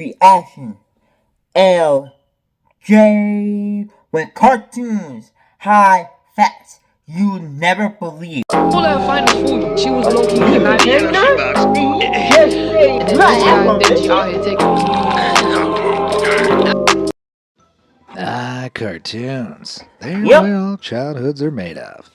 reaction. LJ with cartoons, high facts you never believe. All her final food, she was low-key conniving. And then this guy Benji out here taking Cartoons. They're what all childhoods are made of.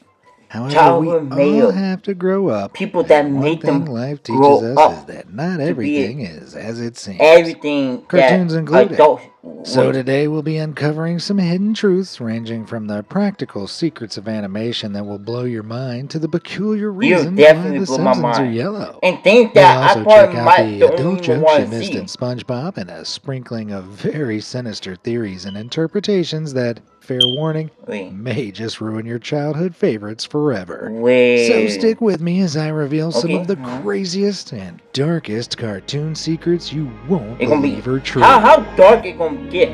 However, childhood we made all of have to grow up. people that And make one thing them life teaches grow us up is that not to everything be is as it seems. everything Cartoons that included. adults So would. today we'll be uncovering some hidden truths ranging from the practical secrets of animation that will blow your mind to the peculiar reasons why definitely the blow my Simpsons are mind. yellow. And things We'll that I also probably check out might the the adult only jokes one you to missed see. in SpongeBob and a sprinkling of very sinister theories and interpretations that, fair warning, may just ruin your childhood favorites forever. So stick with me as I reveal some of the craziest and darkest cartoon secrets you won't believe are true. How dark it gonna get?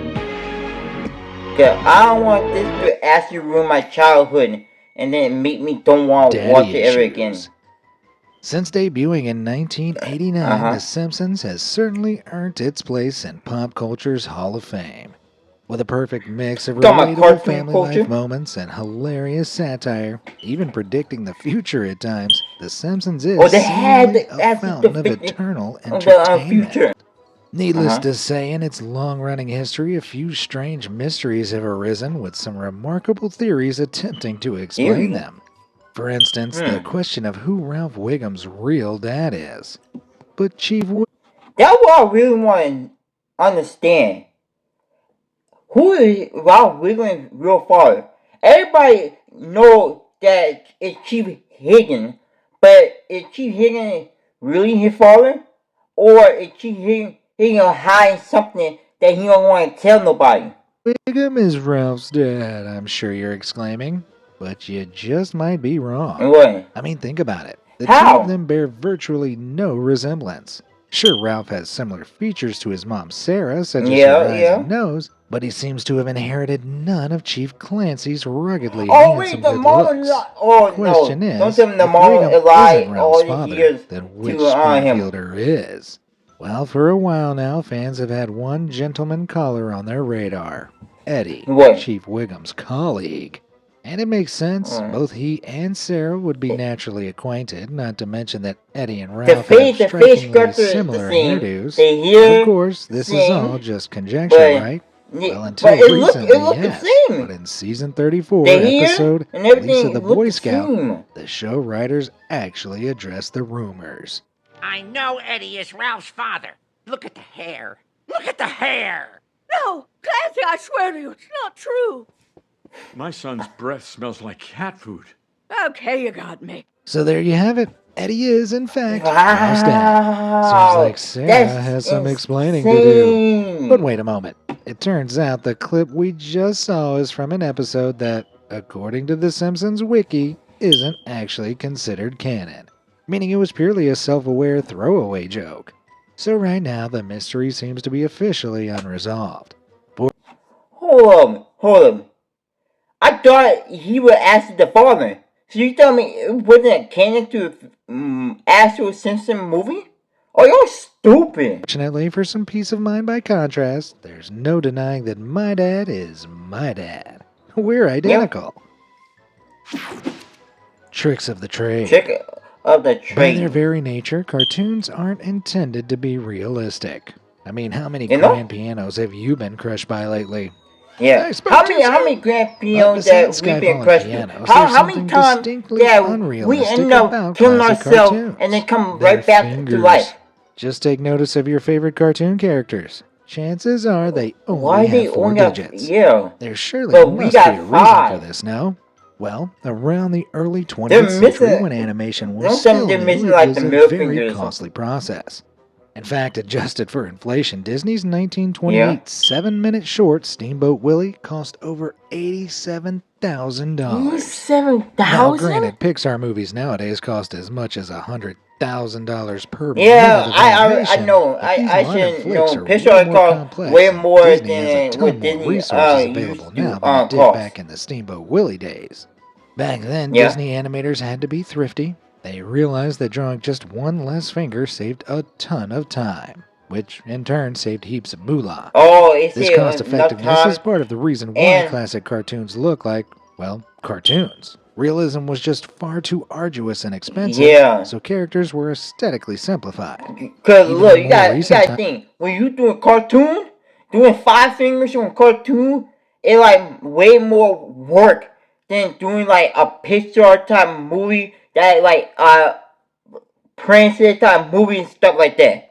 Cause I don't want this to actually ruin my childhood and then make me don't want to watch it ever again. Since debuting in 1989, The Simpsons has certainly earned its place in pop culture's Hall of Fame. With a perfect mix of relatable family life moments and hilarious satire, even predicting the future at times, The Simpsons is seemingly a fountain of eternal entertainment. Needless to say, in its long-running history, a few strange mysteries have arisen, with some remarkable theories attempting to explain them. For instance, the question of who Ralph Wiggum's real dad is. But Chief that's what I really want to understand. Who is Ralph Wiggum's real father? Everybody knows that it's Chief Higgins, but is Chief Higgins really his father? Or is Chief Higgins hiding something that he don't want to tell nobody? Wiggum is Ralph's dad, I'm sure you're exclaiming. But you just might be wrong. What? I mean, think about it. The How? two of them bear virtually no resemblance. Sure, Ralph has similar features to his mom Sarah, such as her eyes and nose, but he seems to have inherited none of Chief Clancy's ruggedly handsome good looks. The question is, if Wiggum isn't Ralph's father, then which Springfielder is? Well, for a while now, fans have had one gentleman caller on their radar. Eddie, Chief Wiggum's colleague. And it makes sense, both he and Sarah would be naturally acquainted, not to mention that Eddie and Ralph have strikingly similar hairdos. But of course, this is all just conjecture, right? Well, until recently, yes. But in season 34, episode Lisa the Boy Scout, the show writers actually addressed the rumors. I know Eddie is Ralph's father. Look at the hair. Look at the hair. No, Clancy, I swear to you, it's not true. My son's breath smells like cat food. Okay, you got me. So there you have it. Eddie is, in fact, Ralph's dad. Seems like Sarah has some explaining to do. But wait a moment. It turns out the clip we just saw is from an episode that, according to the Simpsons wiki, isn't actually considered canon. Meaning it was purely a self-aware throwaway joke. So right now, the mystery seems to be officially unresolved. Hold on. I thought he would ask the father. So you tell me it wasn't canon to actual Simpson movie? Oh, you're stupid. Fortunately, for some peace of mind by contrast, there's no denying that my dad is my dad. We're identical. Tricks of the trade. By their very nature, cartoons aren't intended to be realistic. I mean, how many grand pianos have you been crushed by lately? Yeah. How many grand pianos that we've been crushed? How many times that we end up killing ourselves and then come right back to life? Just take notice of your favorite cartoon characters. Chances are they only have 4 digits. There surely must be a reason for this, no? Well, around the early 20th century, when animation was still new, it was a very costly process. In fact, adjusted for inflation, Disney's 1928 7-minute short, Steamboat Willie, cost over $87,000. $87,000? Now, granted, Pixar movies nowadays cost as much as $100,000 per minute. Yeah, I know. I should know. Pixar cost way more than what Disney resources available now than it did back in the Steamboat Willie days. Back then, Disney animators had to be thrifty. They realized that drawing just one less finger saved a ton of time. which in turn saved heaps of moolah. Oh, it's This cost effectiveness is part of the reason why classic cartoons look like, well, cartoons. Realism was just far too arduous and expensive, so characters were aesthetically simplified. Because look, you gotta think, when you doing cartoon, doing 5 fingers on cartoon, it's like way more work than doing like a Pixar type movie that like princess type movie and stuff like that.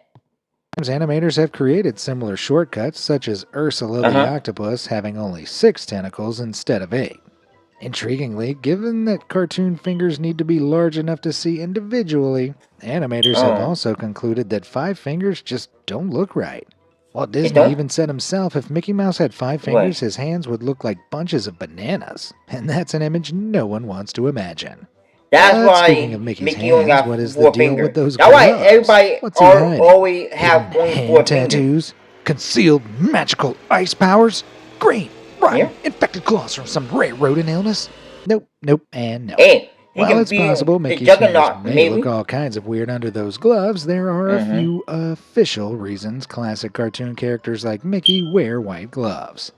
Animators have created similar shortcuts, such as Ursula the octopus having only 6 tentacles instead of 8. Intriguingly, given that cartoon fingers need to be large enough to see individually, animators have also concluded that 5 fingers just don't look right. Walt Disney even said himself if Mickey Mouse had 5 fingers, his hands would look like bunches of bananas. And that's an image no one wants to imagine. That's why speaking of Mickey's Mickey only hands, got what is 4 the deal fingers. with those That's gloves? why everybody What's he hiding? always have Hidden only hand 4 tattoos? fingers. Concealed magical ice powers? Green, rotten, infected claws from some rare rodent illness? Nope, nope, and no. Hey, while it's possible Mickey's fingers may look all kinds of weird under those gloves, there are a few official reasons classic cartoon characters like Mickey wear white gloves.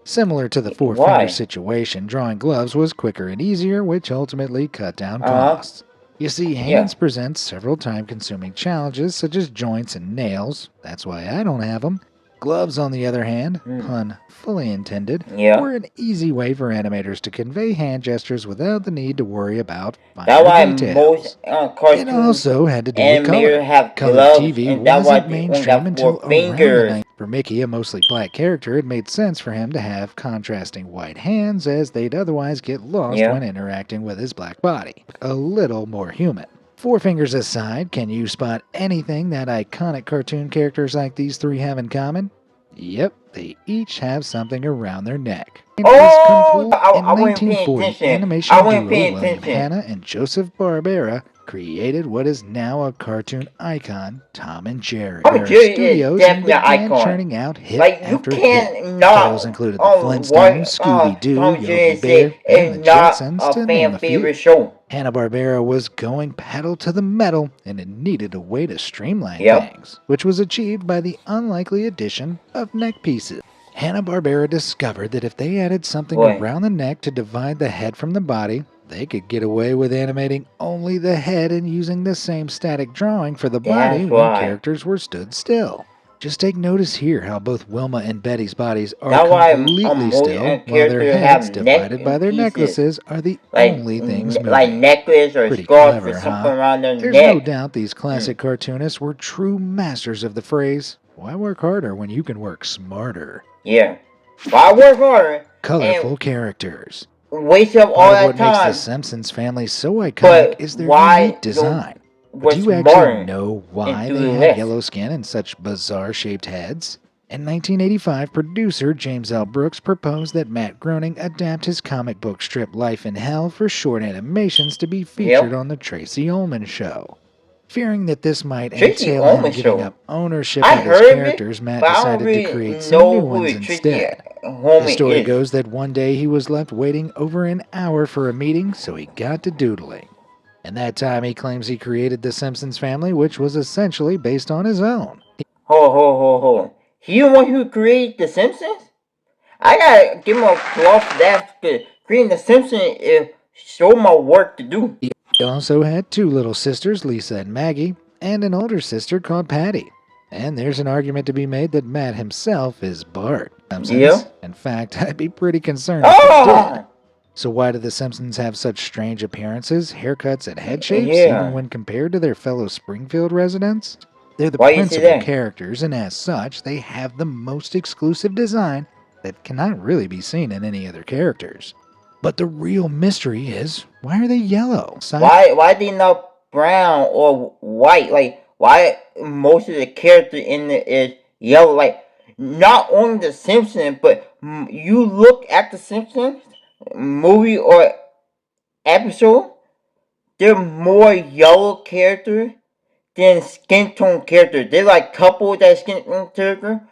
Similar to the 4-finger situation, drawing gloves was quicker and easier, which ultimately cut down costs. You see, hands present several time-consuming challenges, such as joints and nails. That's why I don't have them. Gloves, on the other hand, pun fully intended, were an easy way for animators to convey hand gestures without the need to worry about finer details. It also had to do with color. Color TV wasn't mainstream until around the 90s. For Mickey, a mostly black character, it made sense for him to have contrasting white hands, as they'd otherwise get lost when interacting with his black body. A little more human. 4 fingers aside, can you spot anything that iconic cartoon characters like these 3 have in common? Yep, they each have something around their neck. In 1940, animation duo William Hanna and Joseph Barbera created what is now a cartoon icon, Tom and Jerry. Studios began churning out hit after hit. Titles included The Flintstones, Scooby-Doo, Yogi Bear, and The Jetsons, to name a few. Hanna-Barbera was going pedal to the metal, and it needed a way to streamline things, which was achieved by the unlikely addition of neck pieces. Hanna-Barbera discovered that if they added something around the neck to divide the head from the body, they could get away with animating only the head and using the same static drawing for the body when characters were stood still. Just take notice here how both Wilma and Betty's bodies are completely still, while their heads, divided by their necklaces, are the only things moving. Like necklace or Pretty scarf clever, or something around their There's neck. no doubt these classic cartoonists were true masters of the phrase, why work harder when you can work smarter? Yeah. Why work harder? Colorful characters. Waste up all that what time. makes the Simpsons family so iconic is their unique design. But do you actually know why they have yellow skin and such bizarre-shaped heads? In 1985, producer James L. Brooks proposed that Matt Groening adapt his comic book strip Life in Hell for short animations to be featured on The Tracy Ullman Show. Fearing that this might entail him giving up ownership of his characters, Matt decided to create some new ones instead. The story goes that one day he was left waiting over an hour for a meeting, so he got to doodling. And that time he claims he created the Simpsons family, which was essentially based on his own. Hold. He the one who created the Simpsons? I gotta give him a applause for that, because creating the Simpsons is so much work to do. He also had 2 little sisters, Lisa and Maggie, and an older sister called Patty. And there's an argument to be made that Matt himself is Bart. In fact, I'd be pretty concerned if he did. So why do the Simpsons have such strange appearances, haircuts, and head shapes, even when compared to their fellow Springfield residents? They're the principal characters, and as such, they have the most exclusive design that cannot really be seen in any other characters. But the real mystery is, why are they yellow? Why they not brown or white? Like, why most of the characters in it is yellow? Like, not only the Simpsons, but you look at the Simpsons movie or episode, they're more yellow characters than skin tone characters. They're like couple that skin tone character,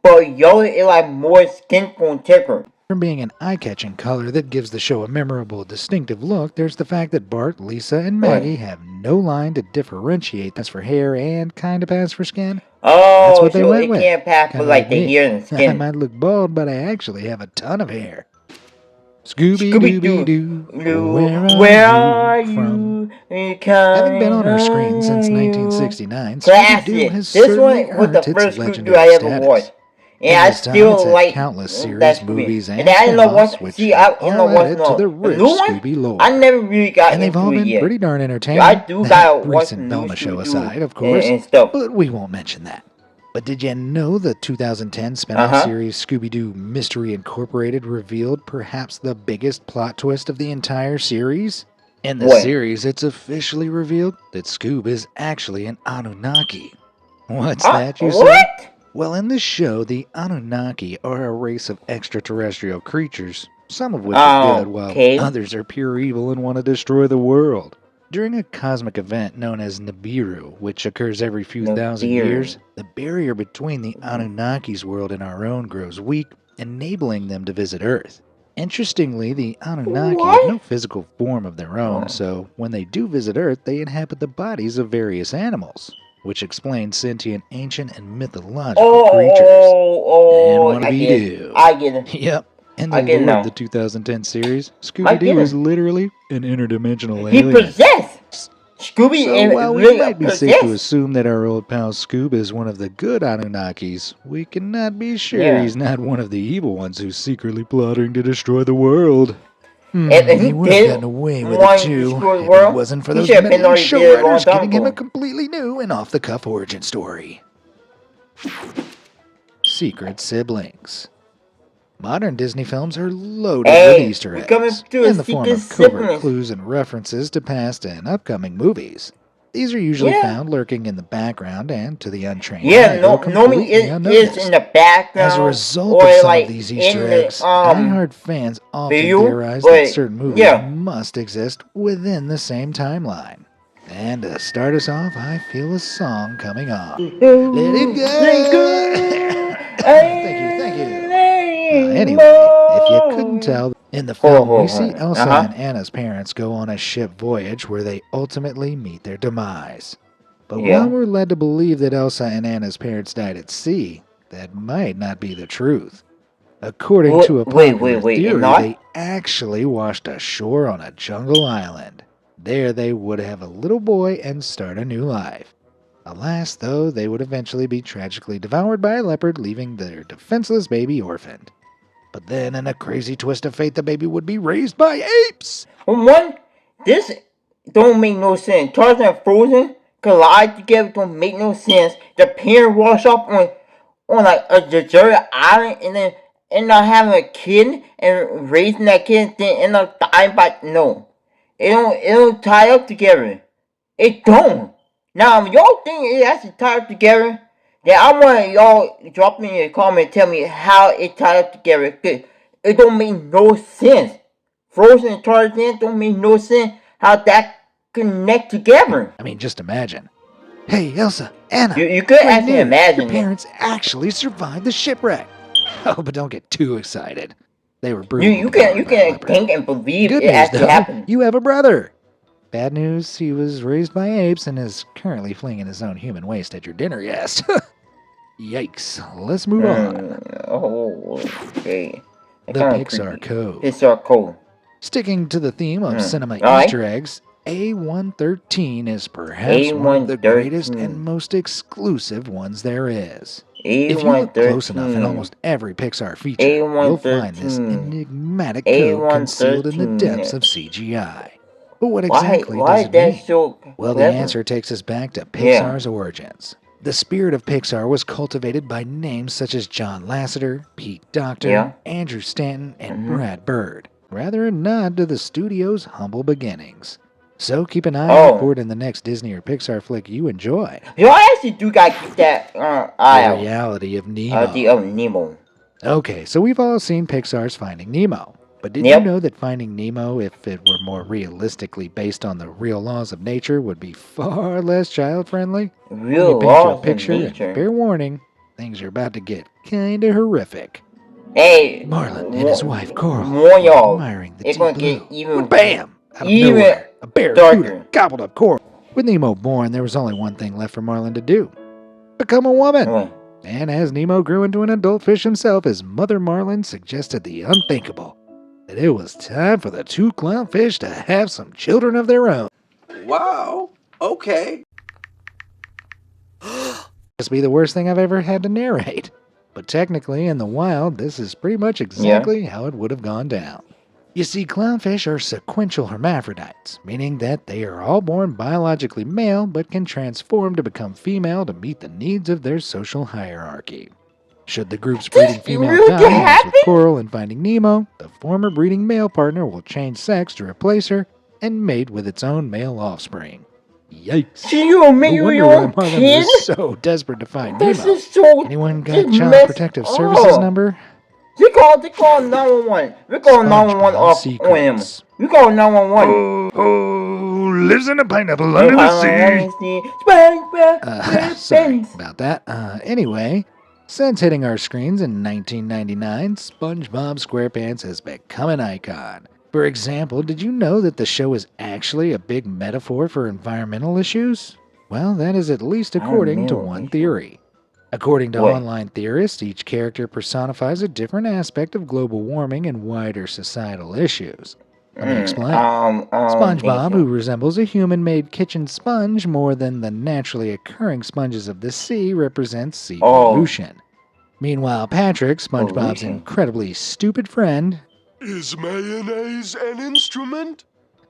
but yellow is like more skin tone character. From being an eye-catching color that gives the show a memorable, distinctive look, there's the fact that Bart, Lisa, and Maggie have no line to differentiate as for hair and kind of pass for skin. That's Oh, what they so went it with. can't pass for Kinda like the me. hair and I skin. might look bald, but I actually have a ton of hair. Scooby-Dooby-Doo, where are you from? Having been on our screen since 1969, Scooby-Doo Classic. has This certainly one was the earned its first Scooby-Doo legendary I ever status. watched. And In I this time, it's still had like countless that series, Scooby. movies, And and I know spin-offs, what. which See, have I know all what's added to the The rich new one, Scooby lore. I never really got And they've into all it been yet. pretty darn I entertaining. do That gotta watch recent the new Velma show Scooby-Doo aside, of course, and stuff. but we won't mention that. But did you know the 2010 spin-off series Scooby-Doo Mystery Incorporated revealed perhaps the biggest plot twist of the entire series? In the What? series, it's officially revealed that Scoob is actually an Anunnaki. What's that, you say? What? Well, in this show, the Anunnaki are a race of extraterrestrial creatures, some of which are good, while others are pure evil and want to destroy the world. During a cosmic event known as Nibiru, which occurs every few thousand years, the barrier between the Anunnaki's world and our own grows weak, enabling them to visit Earth. Interestingly, the Anunnaki have no physical form of their own, so when they do visit Earth, they inhabit the bodies of various animals, which explains sentient, ancient, and mythological creatures. And what do we do? I get it. Yep. In the I get it lore now. of the 2010 series, Scooby-Doo is literally an interdimensional He alien. possessed. Scooby So and while we really might be safe to possessed. assume that our old pal Scoob is one of the good Anunnakis, we cannot be sure he's not one of the evil ones who's secretly plotting to destroy the world. And He would have gotten away with it too if it wasn't for those meddling show writers giving him a completely new and off-the-cuff origin story. Secret siblings. Modern Disney films are loaded with Easter eggs in the form of covert clues and references to past and upcoming movies. These are usually found lurking in the background and, to the untrained eye, normally it is in the background. As a result of some of these Easter eggs, diehard fans often theorize that certain movies must exist within the same timeline. And to start us off, I feel a song coming on. Let it go! Thank you. Anyway, if you couldn't tell, in the film we see Elsa and Anna's parents go on a ship voyage where they ultimately meet their demise. But while we're led to believe that Elsa and Anna's parents died at sea, that might not be the truth. According to a popular theory, they actually washed ashore on a jungle island. There they would have a little boy and start a new life. Alas, though, they would eventually be tragically devoured by a leopard, leaving their defenseless baby orphaned. But then, in a crazy twist of fate, the baby would be raised by apes! This don't make no sense. Tarzan and Frozen collide together don't make no sense. The parents wash up on like a deserted island and then end up having a kid and raising that kid and then end up dying by no. It don't tie up together. It don't. Now if y'all think it has to tie up together, then I want y'all drop me in the comment and tell me how it tied up together. It don't make no sense. Frozen and Tarzan don't make no sense how that connect together. I mean, just imagine. Hey, Elsa, Anna. You could actually imagine your parents actually survived the shipwreck. Oh, but don't get too excited. They were brutally You can think and believe Good it news, actually though, happened. you have a brother. Bad news, he was raised by apes and is currently flinging his own human waste at your dinner guest. Yikes. Let's move on. Okay. The Pixar Code. Pixar Code. Sticking to the theme of cinema Easter eggs, A113 is perhaps one of the greatest and most exclusive ones there is. If you look close enough in almost every Pixar feature, you'll find this enigmatic code concealed in the depths of CGI. But what exactly does it mean? Well, the answer takes us back to Pixar's origins. The spirit of Pixar was cultivated by names such as John Lasseter, Pete Docter, Andrew Stanton, and Brad Bird, rather a nod to the studio's humble beginnings. So keep an eye out for it in the next Disney or Pixar flick you enjoy. I actually do gotta keep that eye out. The reality of Nemo. Nemo. Okay, so we've all seen Pixar's Finding Nemo. But did you know that Finding Nemo, if it were more realistically based on the real laws of nature, would be far less child-friendly? Real laws of nature. And fair warning, things are about to get kinda horrific. Hey, Marlin and his wife Coral warn were y'all, admiring the it's deep gonna blue. get even, When bam! Out of even nowhere, a barracuda darker. gobbled up Coral. With Nemo born, there was only one thing left for Marlin to do. Become a woman. What? And as Nemo grew into an adult fish himself, his mother Marlin suggested the unthinkable. That it was time for the two clownfish to have some children of their own. Wow. Okay. Must be the worst thing I've ever had to narrate. But technically, in the wild, this is pretty much exactly how it would have gone down. You see, clownfish are sequential hermaphrodites, meaning that they are all born biologically male but can transform to become female to meet the needs of their social hierarchy. Should the group's breeding female really die, as happen? with Coral and Finding Nemo, the former breeding male partner will change sex to replace her and mate with its own male offspring. Yikes. So you gonna make No wonder your why own Marlin kid? was so desperate to find This Nemo. is so Anyone got just Child messed Protective Services up. number? They call 911. We call 911 SpongeBob off on him. Secrets. We call 911. Oh, lives in a pineapple under the sea. Sorry about that. Anyway, since hitting our screens in 1999, SpongeBob SquarePants has become an icon. For example, did you know that the show is actually a big metaphor for environmental issues? Well, that is at least according to one theory. According to online theorists, each character personifies a different aspect of global warming and wider societal issues. Let me explain. SpongeBob, who resembles a human-made kitchen sponge more than the naturally occurring sponges of the sea, represents sea pollution. Meanwhile, Patrick, SpongeBob's incredibly stupid friend, Is mayonnaise an instrument?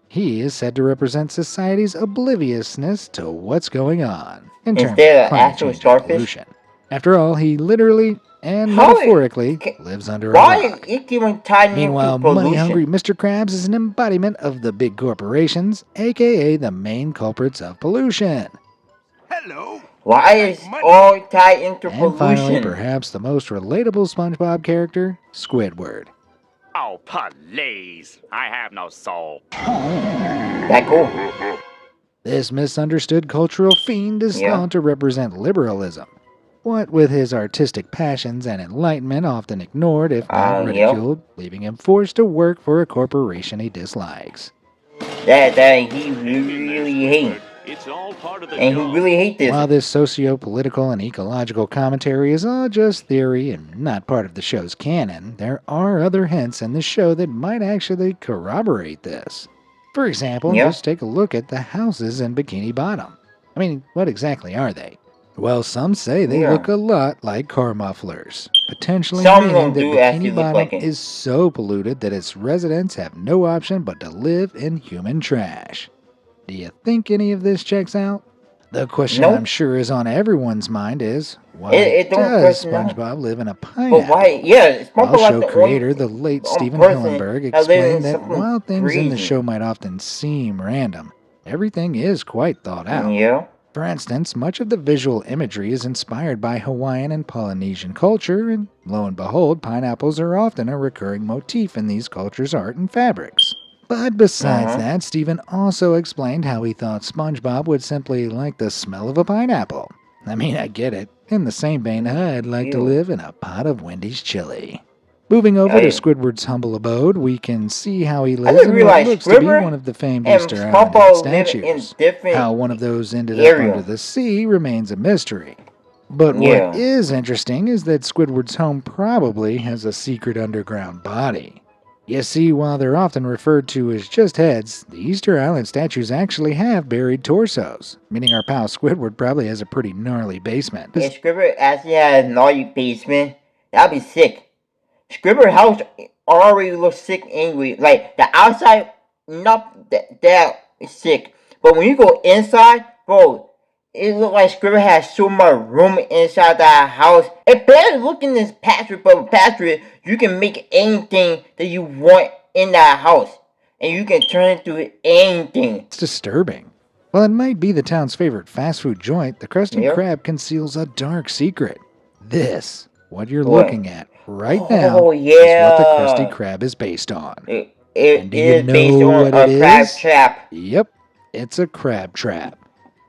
he is said to represent society's obliviousness to what's going on in terms Instead of of climate actual change and starfish? pollution. After all, he literally and How metaphorically lives under a rock. it even tied into Meanwhile, pollution? money-hungry Mr. Krabs is an embodiment of the big corporations, aka the main culprits of pollution. Hello. Why is all tied into And finally, pollution? perhaps the most relatable SpongeBob character, Squidward. Oh, please. I have no soul. That cool. This misunderstood cultural fiend is thought to represent liberalism. What with his artistic passions and enlightenment often ignored, if not ridiculed, leaving him forced to work for a corporation he dislikes. That he really hates. It's all part of the And he really hates this. While this socio-political and ecological commentary is all just theory and not part of the show's canon, there are other hints in the show that might actually corroborate this. For example, just take a look at the houses in Bikini Bottom. I mean, what exactly are they? Well, some say they look a lot like car mufflers, potentially meaning that Bikini Bottom is so polluted that its residents have no option but to live in human trash. Do you think any of this checks out? The question I'm sure is on everyone's mind is, why does SpongeBob live in a pineapple? But why? Well, show creator, the late Stephen Hillenburg, explained that while things in the show might often seem random, everything is quite thought out. For instance, much of the visual imagery is inspired by Hawaiian and Polynesian culture, and lo and behold, pineapples are often a recurring motif in these cultures' art and fabrics. But besides that, Stephen also explained how he thought SpongeBob would simply like the smell of a pineapple. I mean, I get it. In the same vein, I'd like to live in a pot of Wendy's chili. Moving over to Squidward's humble abode, we can see how he lives in what looks to be one of the famed Easter Island statues. How one of those ended up under the sea remains a mystery. But what is interesting is that Squidward's home probably has a secret underground body. You see, while they're often referred to as just heads, the Easter Island statues actually have buried torsos, meaning our pal Squidward probably has a pretty gnarly basement. If Squidward actually had a gnarly basement, that'd be sick. Squidward's house already looks sick anyway. Like, the outside, not that sick. But when you go inside, bro, it looks like Squidward has so much room inside that house. It's better looking than Patrick, but with Patrick, you can make anything that you want in that house. And you can turn it into anything. It's disturbing. While it might be the town's favorite fast food joint, the Krusty Krab conceals a dark secret. This, what you're looking at right now, is what the Krusty Krab is based on. And do you know what it is? Crab trap. Yep, it's a crab trap.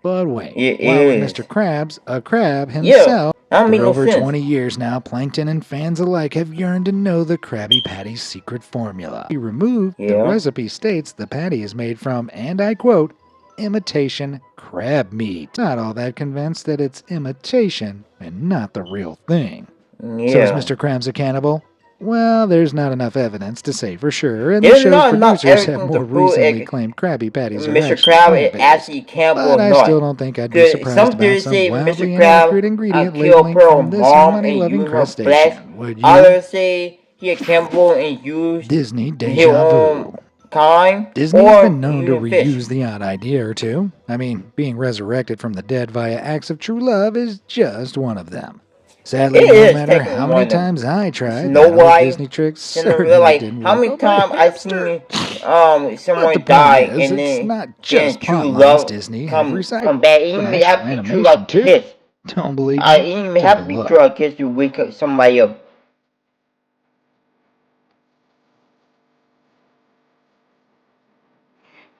But wait, why would Mr. Krabs, a crab himself, That don't For make no over sense. 20 years now, Plankton and fans alike have yearned to know the Krabby Patty's secret formula. He removed, the recipe states the patty is made from, and I quote, imitation crab meat. Not all that convinced that it's imitation and not the real thing. So is Mr. Krabs a cannibal? Well, there's not enough evidence to say for sure, and the show's producers have more recently claimed Krabby Patties are Mr. actually Krabs is plant-based. actually cannibal But or I not. still don't think I'd be surprised about some say wildly Mr. inaccurate Krabs ingredient killed labeling Pearl from this mom and money-loving used her flesh. crustacean. Would you? Others say he a cannibal and used Disney his deja own vu. kind. Disney's or been known to using fish. reuse the odd idea or two. I mean, being resurrected from the dead via acts of true love is just one of them. Sadly, It no is matter technically how one many of them. times I tried, Snow that old White, Disney trick Cinderella, certainly like didn't how work. many times I seen someone But the die point is, and it's then not just true plot lines love Disney have come recycled. back. Even It's have to be true animation love too. kiss. Don't believe I me? even Take have a to be look. true love kiss to wake up somebody up.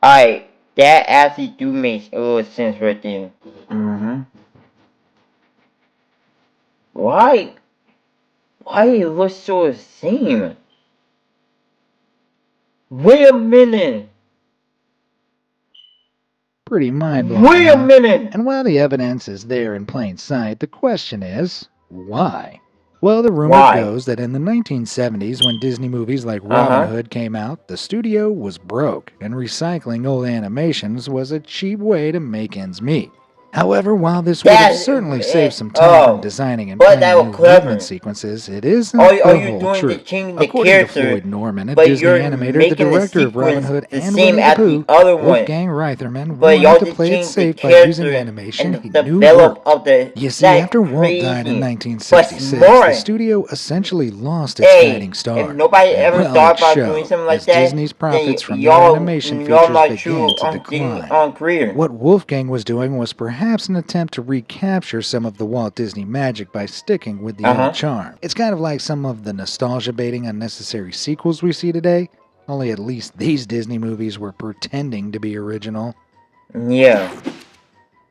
Alright, that actually do make a little sense right there. Why? Why it looks so the same? Wait a minute. Pretty mind-blowing. Wait a minute. And while the evidence is there in plain sight, the question is, why? Well, the rumor Why? goes that in the 1970s, when Disney movies like Robin Hood came out, the studio was broke, and recycling old animations was a cheap way to make ends meet. However, while this would have certainly saved some time from designing and but that planning was new movement sequences, it isn't Are the you whole doing the truth. changing the According to character, Floyd Norman, a but Disney you're animator, the making the director of Robin sequence Hood the and same Winnie the as Pooh, the other one. Wolfgang Reitherman, But wanted y'all to just play it changed the safe by using character animation and he the knew develop worked. of the You see, that after Walt died in crazy. 1966, But the studio essentially lost its hey, guiding star. if nobody And, ever well, thought it about showed, doing something like as that, Disney's profits then from their y'all animation y'all features not began true to decline. on career. What Wolfgang was doing was perhaps an attempt to recapture some of the Walt Disney magic by sticking with the old charm. It's kind of like some of the nostalgia-baiting unnecessary sequels we see today, only at least these Disney movies were pretending to be original. Yeah.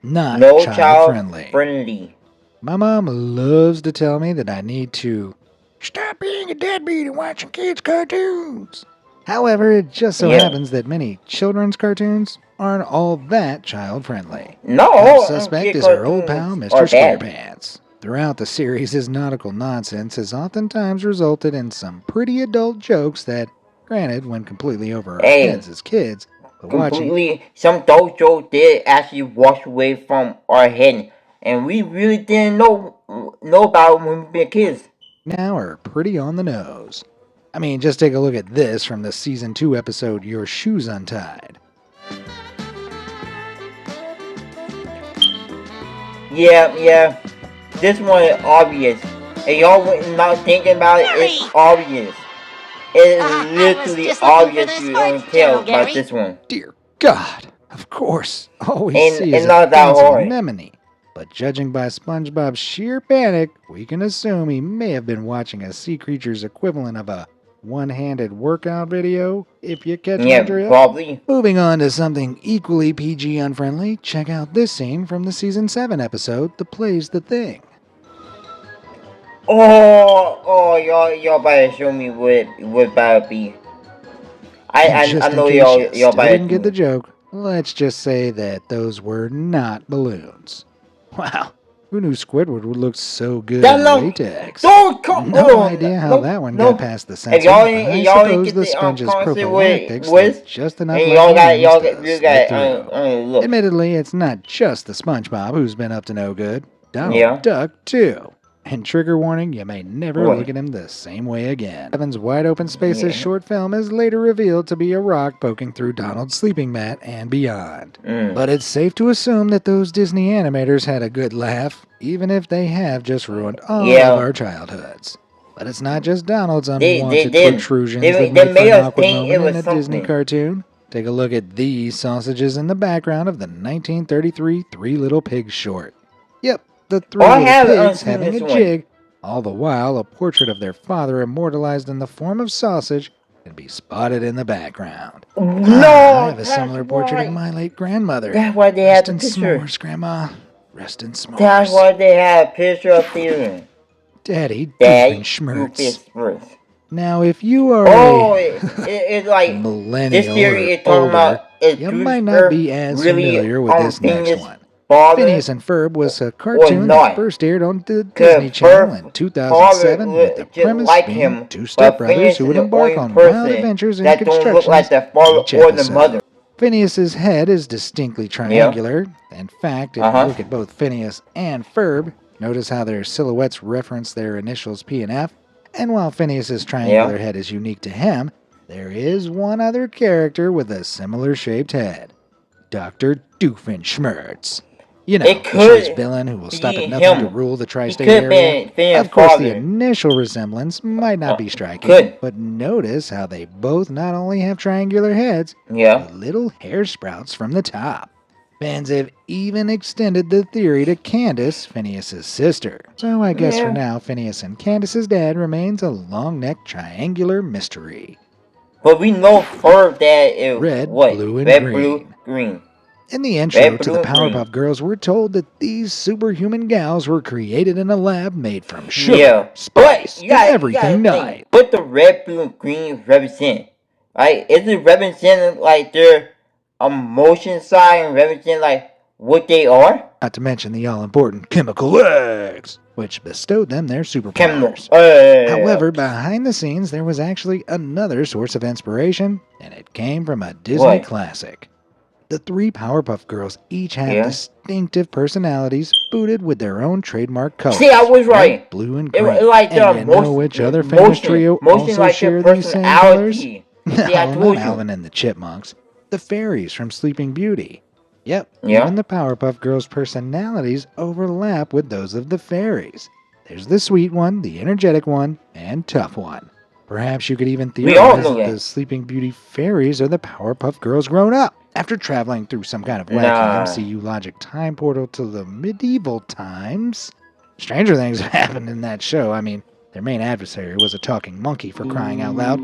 Not No child-friendly. My mom loves to tell me that I need to stop being a deadbeat and watching kids' cartoons. However, it just so happens that many children's cartoons aren't all that child-friendly. No, Our suspect is our old pal, Mr. Squarepants. Throughout the series, his nautical nonsense has oftentimes resulted in some pretty adult jokes that, granted, went completely over our heads as kids, but watching some those jokes did actually wash away from our head, and we really didn't know about when we were kids. Now are pretty on the nose. I mean, just take a look at this from the Season 2 episode, Your Shoes Untied. Yeah. This one is obvious. And y'all not thinking about it, it's obvious. It is literally obvious you don't tell about this one. Dear God, of course, all we see is a not that fancy hard. anemone. But judging by SpongeBob's sheer panic, we can assume he may have been watching a sea creature's equivalent of a one-handed workout video, if you catch my drift. Probably. Moving on to something equally PG unfriendly, check out this scene from the Season 7 episode, The Play's the Thing. Y'all better show me what better be. I know y'all better didn't get the joke. Let's just say that those were not balloons. Wow, who knew Squidward would look so good in latex? No idea how that one got past the censor, but I suppose the sponge's prophylactics was just enough like balloons to slip through. Admittedly, it's not just the SpongeBob who's been up to no good. Donald Duck, too. And trigger warning, you may never look at him the same way again. Evan's Wide Open Spaces short film is later revealed to be a rock poking through Donald's sleeping mat and beyond. But it's safe to assume that those Disney animators had a good laugh, even if they have just ruined all of our childhoods. But it's not just Donald's unwanted protrusions that make for an awkward moment in a Disney cartoon. Take a look at these sausages in the background of the 1933 Three Little Pigs short. Yep. The three little pigs having a jig, all the while a portrait of their father immortalized in the form of sausage can be spotted in the background. I have a similar portrait of my late grandmother. That's why they had the picture. S'mores, Grandma. Rest in s'mores. That's why they have a picture of Steven. Daddy Daddy Doofenshmirtz. Doofenshmirtz. Now, if you are it's like this millennial theory or is talking older, about is you might not be Doofenshmirtz as really familiar with this next Phineas' one. father Phineas and Ferb was a cartoon not? that first aired on the Disney Channel in 2007 with the premise like being him, two but stepbrothers Phineas who is would the embark only on wild person adventures and that don't look like constructions the father each or the mother. episode. Phineas's head is distinctly triangular. In fact, if you look at both Phineas and Ferb, notice how their silhouettes reference their initials P and F. And while Phineas's triangular head is unique to him, there is one other character with a similar shaped head. Dr. Doofenshmirtz. You know, the show's villain who will stop at nothing to rule the tri-state area. Of course, the initial resemblance might not be striking, but notice how they both not only have triangular heads, but little hair sprouts from the top. Fans have even extended the theory to Candace, Phineas's sister. So I guess for now, Phineas and Candace's dad remains a long-necked triangular mystery. But we know Ferb that it Red, what? blue, and Red, green. blue, green. In the intro Red, to blue, the and green. Powerpuff Girls, we're told that these superhuman gals were created in a lab made from sugar, spice, and everything nice. What the red, blue, and green represent? Right? Is it representing like their emotion side and represent like what they are? Not to mention the all-important chemical eggs, which bestowed them their superpowers. However, behind the scenes, there was actually another source of inspiration, and it came from a Disney classic. The three Powerpuff Girls each have distinctive personalities, booted with their own trademark colors. See, I was right. Red, blue, and green. Like and you know which other famous trio also like share these same colors? See, No, not Alvin and the Chipmunks. The fairies from Sleeping Beauty. Yep, even the Powerpuff Girls' personalities overlap with those of the fairies. There's the sweet one, the energetic one, and tough one. Perhaps you could even theorize that the Sleeping Beauty fairies are the Powerpuff Girls grown up, after traveling through some kind of wacky MCU logic time portal to the medieval times. Stranger things have happened in that show. I mean, their main adversary was a talking monkey, for crying out loud.